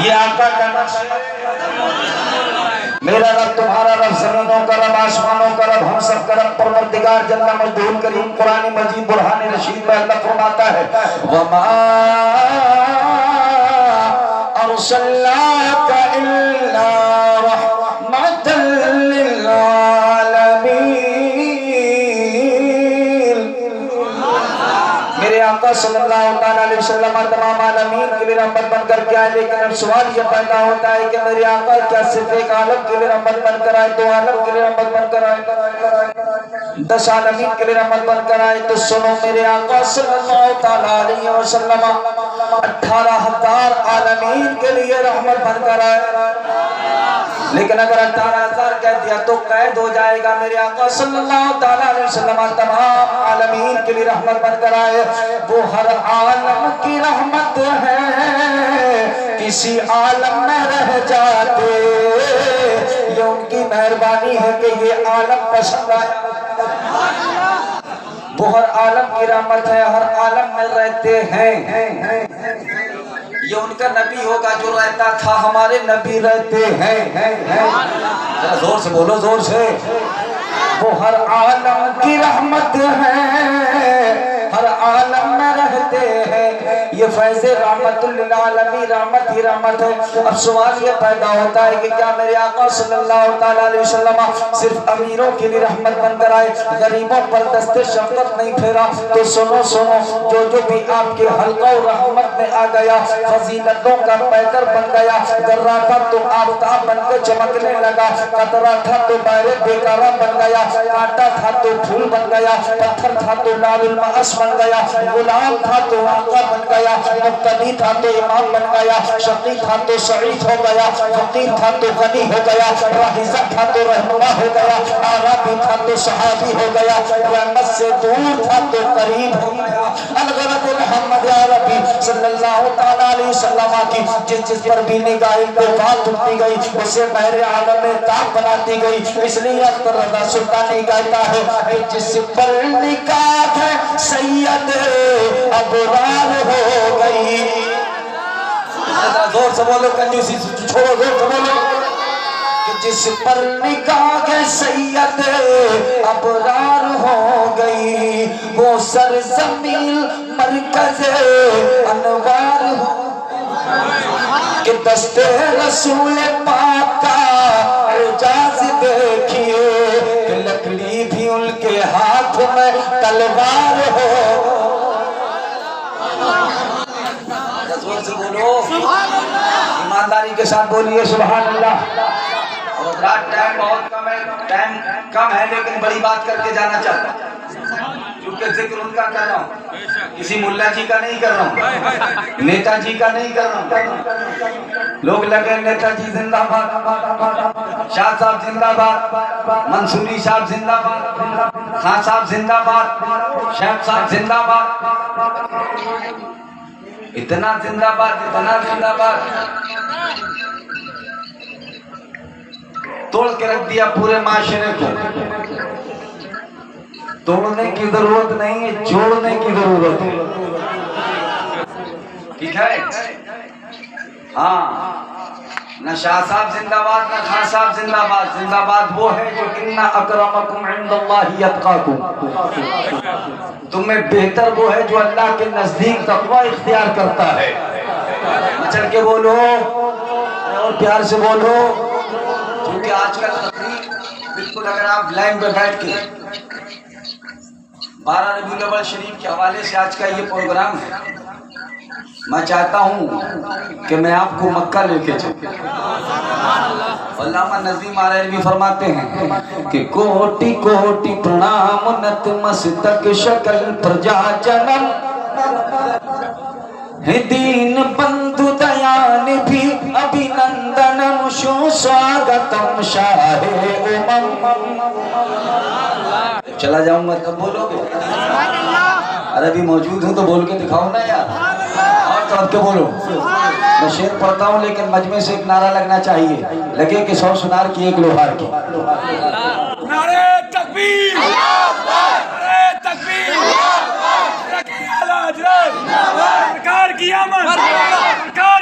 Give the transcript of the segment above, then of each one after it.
یہ آقا کا نقش ہے۔ میرا رب تمہارا رب، زمینوں کا رب، آسمانوں کا رب، ہم سب کا رب، پروردگار جل مجدہ کریم۔ قرآن مجید برہان رشید میں اللہ فرماتا ہے وَمَا أَرْسَلْنَاكَ إِلَّا رَحْمَةً لِّلْعَالَمِينَ۔ میرے آقا صلی اللہ علیہ وسلم تمام عالمین کے لیے رحمت بن کر کے آئے، لیکن اب سوال یہ پیدا ہوتا ہے کہ میرے آقا کیا صرف ایک عالم کے لیے رحمت بن کر آئے، دو عالم کے لیے رحمت بن کر آئے، 10 عالمین کے لیے رحمت بن کر آئے؟ تو سنو، میرے آقا صلی اللہ علیہ وسلم 18,000 عالمین کے لیے رحمت بن کر آئے، لیکن اگر 18,000 کہہ دیا تو قید ہو جائے گا۔ میرے آقا صلی اللہ علیہ وسلم تمام عالمین کے لیے رحمت بن کر آئے۔ وہ ہر عالم کی رحمت ہے، کسی عالم میں رہ جاتے، یہ ان کی مہربانی ہے کہ یہ عالم پسند آیا۔ وہ ہر عالم کی رحمت ہے، ہر عالم میں رہتے ہیں۔ یہ ان کا نبی ہوگا جو رہتا تھا، ہمارے نبی رہتے ہیں۔ زور سے بولو، زور سے۔ وہ ہر عالم کی رحمت ہے، ہر عالم میں رہتے ہیں، یہ فیض رحمت للعالمین، رحمت ہی رحمت ہے۔ اب سوال یہ پیدا ہوتا ہے کہ کیا میرے آقا صلی اللہ علیہ وسلم صرف امیروں کے لیے رحمت بن کر آئے، غریبوں پر دست شفقت نہیں پھیرا؟ تو سنو سنو، جو بھی آپ کے حلقہ و رحمت میں آ گیا، فضیلتوں کا پیکر بن گیا، ذرہ تھا تو آفتاب بن کے چمکنے لگا، قطرہ تھا تو بحر بیکارہ بن گیا، کانٹا تھا تو پھول بن گیا، پتھر تھا تو لال المعاص بن گیا، غلام تھا تو آقا بن گیا، مبتدی تھا تو امام بن گیا، شقی تھا تو سعید ہو گیا، فقیر تھا تو غنی ہو گیا، راہزہ تھا تو رہنما ہو گیا، عربی تھا تو صحابی ہو گیا، رحمت سے دور تھا تو قریب ہو گیا۔ الغرض محمد عربی صلی اللہ علیہ وسلم کی جس پر بھی نگاہ بات اٹھتی گئی، اسے بحر عالم میں تاب بناتی گئی۔ اس لیے اختر رضا سلطانی کہتا ہے جس پر نگاہ سید ابرار ہو گئی۔ زور سے بولو، کنجوسی چھوڑو، زور سے بولو کہ جس پر نگاہ سید ابرار ہو گئی، وہ سرزمین مرکز انوار ہو کہ دست رسول پاک کا اعجاز دیکھیے، کہ لکڑی بھی ان کے ہاتھ میں تلوار ہو۔ زور سے بولو، ایمانداری کے ساتھ بولیے سبحان اللہ۔ اور رات ٹائم بہت کم ہے، ٹائم کم ہے، لیکن بڑی بات کر کے جانا چاہتا ہوں، کیونکہ ذکر ان کا کر رہا ہوں، کسی ملا جی کا نہیں کر رہا ہوں، نیتا جی کا نہیں کر رہا ہوں۔ لوگ لگے نیتا جی زندہ باد، شاہ صاحب زندہ باد، منصوری صاحب زندہ باد، خان صاحب زندہ باد، شیخ صاحب زندہ باد، اتنا زندہ باد، اتنا زندہ باد، توڑ کے رکھ دیا پورے معاشرے کو۔ توڑنے کی ضرورت نہیں ہے، جوڑنے کی ضرورت ہے، ٹھیک ہے؟ ہاں، نہ شاہ صاحب زندہ باد، نہ خان صاحب زندہ باد۔ زندہ باد وہ ہے جو ان اکرمکم عند اللہ اتقاکم، تم میں بہتر وہ ہے جو اللہ کے نزدیک تقوی اختیار کرتا ہے۔ چل کے بولو اور پیار سے بولو، کیونکہ آج کل تقریر بالکل اگر آپ لائن پہ بیٹھ کے 12 ربیع الاول شریف کے حوالے سے آج کا یہ پروگرام ہے، میں چاہتا ہوں کہ میں آپ کو مکہ لے کے چلوں۔ علامہ نظیم آرائروی فرماتے ہیں کہ کوٹی کوٹی پرنام نتمستک شکل پرجا جنم، دین بندھو دیان بھی ابھینندنم، شو سواگتم شاہ امم۔ چلا جاؤں گا تب بولو گے؟ ارے ابھی موجود ہوں تو بول کے دکھاؤ نا یار، اور تو اب کے بولو۔ میں شعر پڑھتا ہوں لیکن مجمع سے ایک نعرہ لگنا چاہیے، لگے کہ 100 سنار کی ایک لوہار کی۔ نعرہ تکبیر، نعرہ تکبیر، سرکار کی آمد، سرکار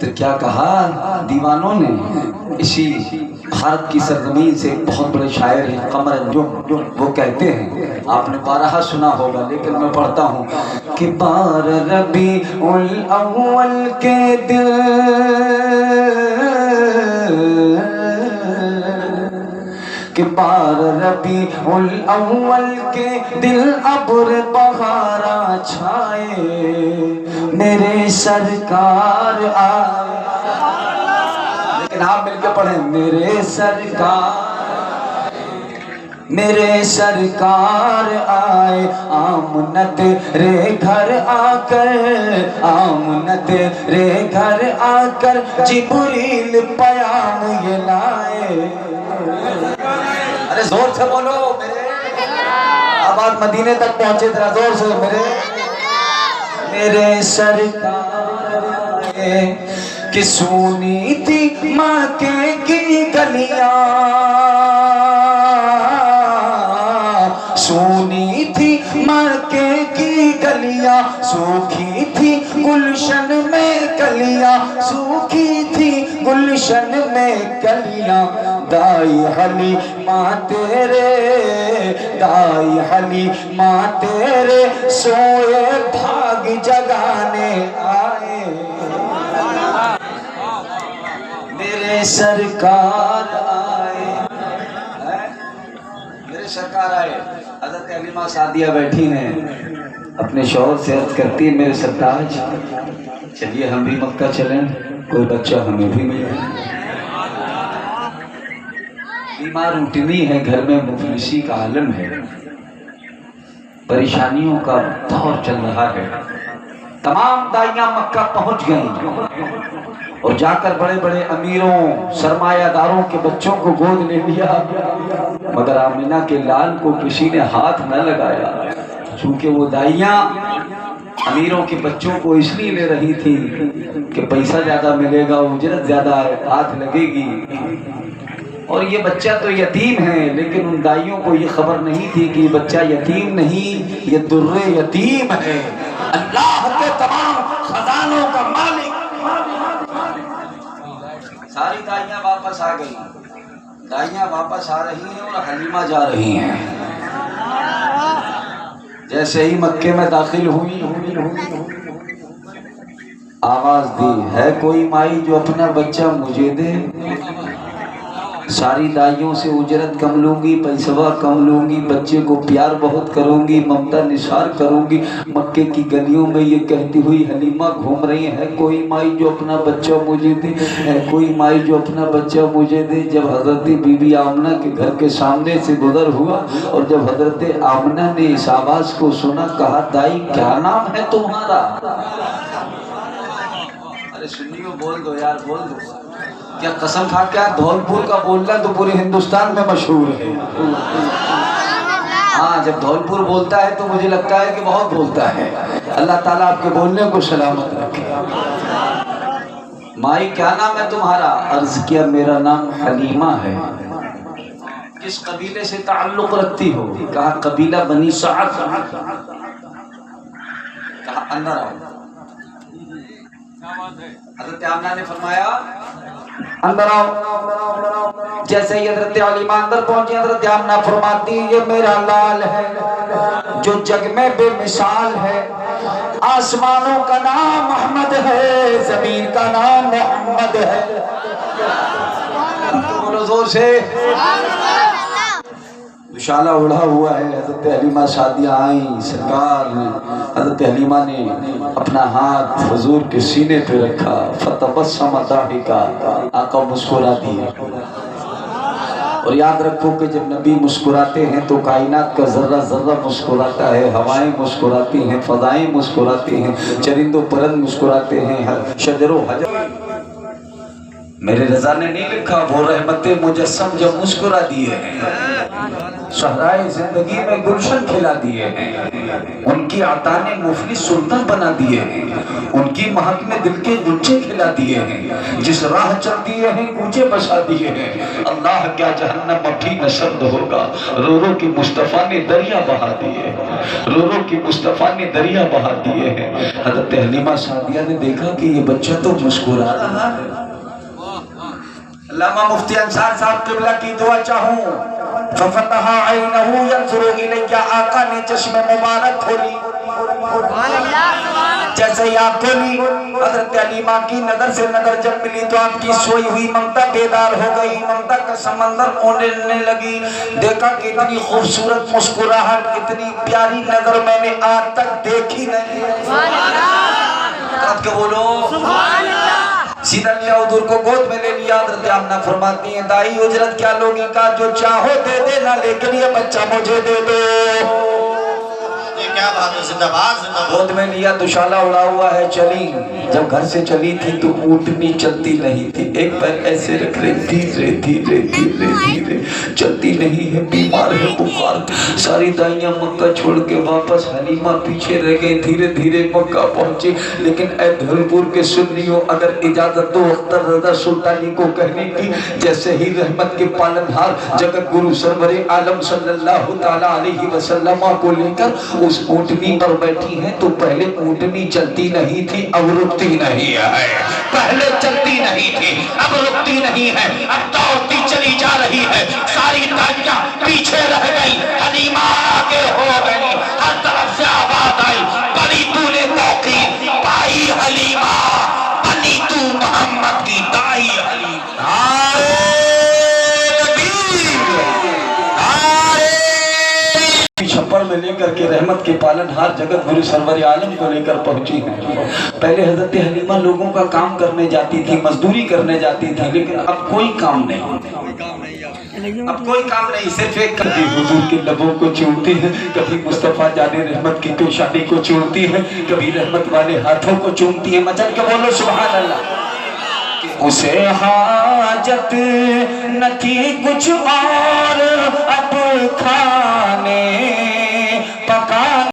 تو کیا کہا دیوانوں نے؟ اسی بھارت کی سرزمین سے بہت بڑے شاعر ہیں قمر انجم، وہ کہتے ہیں، آپ نے بارہا سنا ہوگا لیکن میں پڑھتا ہوں کہ بار ربیع الاول کے دل کہ بار ربیع الاول کے دل ابر بہارا چھائے میرے سرکار آئے، لیکن آپ مل کے پڑھیں، میرے سرکار آئے آمنہ تیرے گھر آ کر، آمنہ تیرے گھر آ کر جبریل پیام یہ لائے۔ ارے زور سے بولو میرے آباد مدینے تک پہنچے، ذرا زور سے میرے سرکار آئے کہ سونی تھی مکے کی گلیاں، سونی تھی مکے کی گلیاں، سوکھی تھی گلشن میں کلیاں، سوکھی تھی گلشن میں کلیاں، دائی حلیمہ تیرے، دائی حلیمہ تیرے سوئے بھاگ جگانے آئے، میرے سرکار آئے، میرے سرکار آئے۔ حضرت حلیمہ سعدیہ بیٹھی ہیں، اپنے شوہر سے عرض کرتی ہے، میرے سرتاج چلیے ہم بھی مکہ چلیں، کوئی بچہ ہمیں بھی ملے۔ بیمار اٹھنی ہے، گھر میں مفلسی کا عالم ہے، پریشانیوں کا دور چل رہا ہے۔ تمام دائیاں مکہ پہنچ گئیں اور جا کر بڑے بڑے امیروں سرمایہ داروں کے بچوں کو گود لے لیا، مگر آمنہ کے لال کو کسی نے ہاتھ نہ لگایا، چونکہ وہ دائیاں امیروں کے بچوں کو اس لیے لے رہی تھی کہ پیسہ زیادہ ملے گا، اجرت زیادہ ہاتھ لگے گی، اور یہ بچہ تو یتیم ہے، لیکن ان دائیوں کو یہ خبر نہیں تھی کہ یہ بچہ یتیم نہیں، یہ در یتیم ہے، اللہ کے تمام خزانوں کا مالک۔ ساری دائیاں واپس آ گئی، دائیاں واپس آ رہی ہیں اور حلیمہ جا رہی ہیں۔ جیسے ہی مکے میں داخل ہوئی، آواز دی، ہے کوئی مائی جو اپنا بچہ مجھے دے؟ ساری دائیوں سے اجرت کم لوں گی، پیسہ کم لوں گی، بچے کو پیار بہت کروں گی، ممتا نثار کروں گی۔ مکے کی گلیوں میں یہ کہتی ہوئی حلیمہ گھوم رہی ہے، کوئی مائی جو اپنا بچہ مجھے دے، ہے کوئی مائی جو اپنا بچہ مجھے دے۔ جب حضرت بی بی آمنہ کے گھر کے سامنے سے گزر ہوا اور جب حضرت آمنہ نے اس آواز کو سنا، کہا دائی کیا نام ہے تمہارا؟ ارے سنیو بول دو یار، بول دو، کیا قسم کھا کے دھولپور کا بولنا تو پورے ہندوستان میں مشہور ہے۔ ہاں جب دھولپور بولتا ہے تو مجھے لگتا ہے کہ بہت بولتا ہے۔ اللہ تعالیٰ آپ کے بولنے کو سلامت رکھے۔ مائی کیا نام ہے تمہارا؟ عرض کیا میرا نام حلیمہ ہے۔ کس قبیلے سے تعلق رکھتی ہو؟ کہا قبیلہ بنی سعد۔ کہا اندر آؤ۔ حضرت آمنہ نے فرمایا اندر آؤ۔ جیسے ہی حضرت حلیمہ اندر پہنچی، حضرت آمنہ فرماتی یہ میرا لال ہے جو جگ میں بے مثال ہے، آسمانوں کا نام احمد ہے، زمین کا نام محمد ہے۔ بولو زور سے، دشالہ اڑا ہوا ہے۔ حضرت حلیمہ سعدیہ آئیں، سرکار حضرت حلیمہ نے اپنا ہاتھ حضور کے سینے پہ رکھا، فتبسم ضاحکا، آقا مسکرا دیا۔ اور یاد رکھو کہ جب نبی مسکراتے ہیں تو کائنات کا ذرہ ذرہ مسکراتا ہے، ہوائیں مسکراتی ہیں، فضائیں مسکراتی ہیں، چرند و پرند مسکراتے ہیں، شجر و حجر۔ میرے رضا نے نہیں لکھا، وہ رحمت مجسم جب مسکرا دیے ہیں، صحرائے زندگی میں گلشن کھلا دیے ہیں، ان کی عطا نے مفلس سلطان بنا دیے ہیں، ان کی مہک میں دل کے گلچے کھلا دیے ہیں، جس راہ چل دیے ہیں کوچے بسا دیے ہیں۔ اللہ کیا جہنم ابھی نہ سرد ہوگا، رو رو کی مصطفیٰ نے دریا بہا دیے، رو رو کی مصطفیٰ نے دریا بہا دیے ہیں۔ حضرت حلیمہ سعدیہ نے دیکھا کہ یہ بچہ تو مسکرا رہا ہے۔ علامہ مفتی انصار صاحب قبلہ کی دعا چاہوں، ففتح عینہ ینظر الیہ، آقا نے چشم مبارک کھولی، جیسے ہی آپ کھولی حضرت حلیمہ کی نظر سے نظر جب ملی تو آپ کی سوئی ہوئی ممتا بیدار ہو گئی، ممتا کا سمندر اونڈنے لگی، دیکھا کہ اتنی خوبصورت مسکراہٹ، اتنی پیاری نظر میں نے آج تک دیکھی نہیں۔ آپ کے بولو سیدھا لیا حضور کو گود میں لے لیا۔ حضرت آمنہ فرماتی ہیں دائی اجرت کیا لوگی کا، جو چاہو دے دینا لیکن یہ بچہ مجھے دے دو۔ یہ کیا بات ہے، زندہ باد زندہ باد۔ گود میں لیا دشالہ اڑا ہوا ہے، چلی جب گھر سے چلی تھی تو اونٹنی چلتی نہیں تھی، ایک پیر ایسے رکھ رہی، دھیرے دھیرے دھیرے دھیرے چلتی نہیں ہے، بیمار ہے بخار۔ ساری دائیاں مکہ چھوڑ کے واپس، حلیمہ پیچھے رہ گئی، دھیرے دھیرے مکہ پہنچی۔ لیکن اے دھولپور کے سنیوں، اگر اجازت دو اختر رضا سلطانی کو کہنے کی، جیسے ہی رحمت کے پالنہار جگت گرو سرور عالم صلی اللہ تعالیٰ علیہ وسلم کو لے کر اس اونٹنی پر بیٹھی ہیں تو پہلے اونٹنی چلتی نہیں تھی، اب رکتی نہیں ہے۔ پہلے چلتی نہیں تھی، اب رکتی نہیں ہے، اب دوڑتی چلی جا رہی ہے۔ ساری دائیاں پیچھے رہ گئی، حلیمہ آگے ہو گئی، ہر طرف سے آواز آئی، بڑی تو نے موقع پائی حلیمہ، بنی تو محمد کی دائی حلیمہ۔ چھپر میں لے کر کے رحمت کے پالنہار جگت گرو سرور عالم کو لے کر پہنچی ہیں۔ پہلے حضرت حلیمہ لوگوں کا کام کرنے جاتی تھی، مزدوری کرنے جاتی تھی، لیکن اب کوئی کام نہیں، اب کوئی کام نہیں، صرف ایک کبھی حضور کے لبوں کو چومتی ہے، کبھی مصطفیٰ جان رحمت کی پیشانی کو چومتی ہے، کبھی رحمت والے ہاتھوں کو چومتی ہے۔ مچل کے بولو سبحان اللہ۔ اسے حاجت نہ تھی کچھ اور اب کھانے